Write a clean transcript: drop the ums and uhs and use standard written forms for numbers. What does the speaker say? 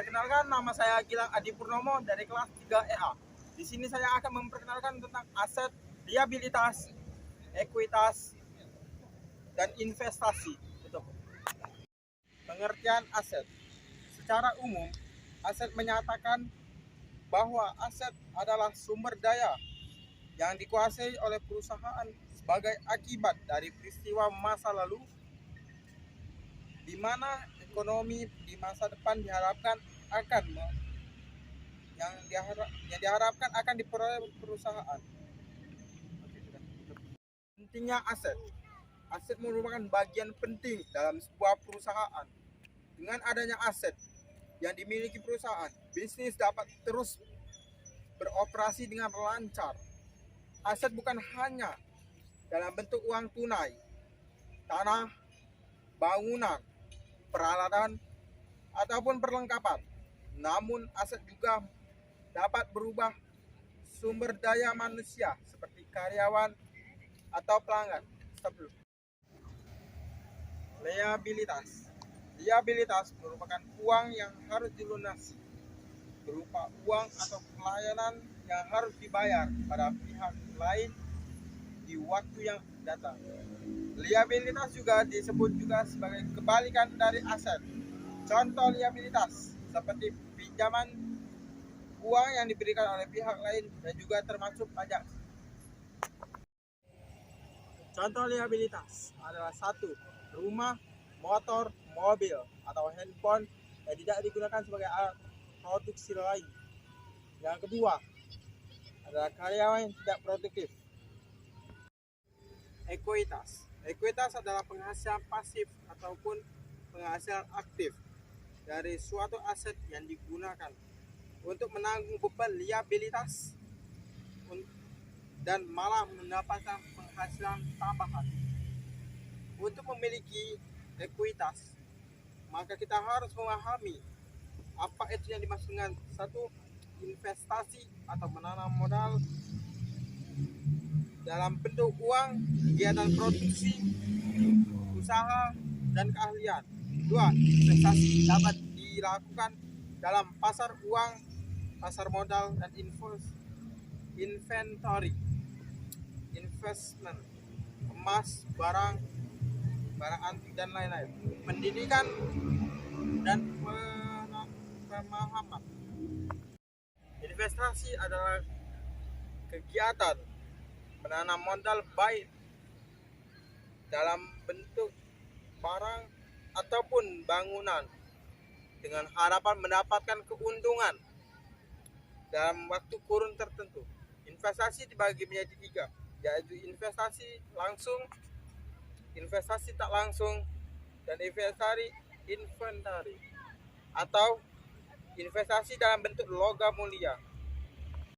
Perkenalkan, nama saya Gilang Adi Purnomo dari kelas 3 EA. Di sini saya akan memperkenalkan tentang aset, liabilitas, ekuitas, dan investasi. Pengertian aset. Secara umum, aset menyatakan bahwa aset adalah sumber daya yang dikuasai oleh perusahaan sebagai akibat dari peristiwa masa lalu di mana ekonomi di masa depan diharapkan akan diperoleh perusahaan. Pentingnya aset. Aset merupakan bagian penting dalam sebuah perusahaan. Dengan adanya aset yang dimiliki perusahaan, bisnis dapat terus beroperasi dengan lancar. Aset bukan hanya dalam bentuk uang tunai, tanah, bangunan, peralatan, ataupun perlengkapan. Namun aset juga dapat berubah sumber daya manusia seperti karyawan atau pelanggan. Liabilitas. Liabilitas merupakan uang yang harus dilunasi berupa uang atau pelayanan yang harus dibayar pada pihak lain di waktu yang datang. Liabilitas juga disebut juga sebagai kebalikan dari aset. Contoh liabilitas seperti pinjaman uang yang diberikan oleh pihak lain dan juga termasuk pajak. Contoh liabilitas adalah 1. Rumah, motor, mobil, atau handphone yang tidak digunakan sebagai alat produksi lain. Yang kedua adalah karyawan yang tidak produktif. Ekuitas. Ekuitas adalah penghasilan pasif ataupun penghasilan aktif dari suatu aset yang digunakan untuk menanggung beban liabilitas dan malah mendapatkan penghasilan tambahan. Untuk memiliki ekuitas, maka kita harus memahami apa itu yang dimaksud dengan 1. Investasi atau menanam modal dalam bentuk uang, kegiatan produksi, usaha, dan keahlian. 2. Investasi dapat dilakukan dalam pasar uang, pasar modal, dan inventory, investment, emas, barang antik, dan lain-lain. Pendidikan dan pemahaman. Investasi adalah kegiatan menanam modal baik dalam bentuk barang ataupun bangunan dengan harapan mendapatkan keuntungan dalam waktu kurun tertentu. Investasi dibagi menjadi 3, yaitu investasi langsung, investasi tak langsung, dan inventari atau investasi dalam bentuk logam mulia.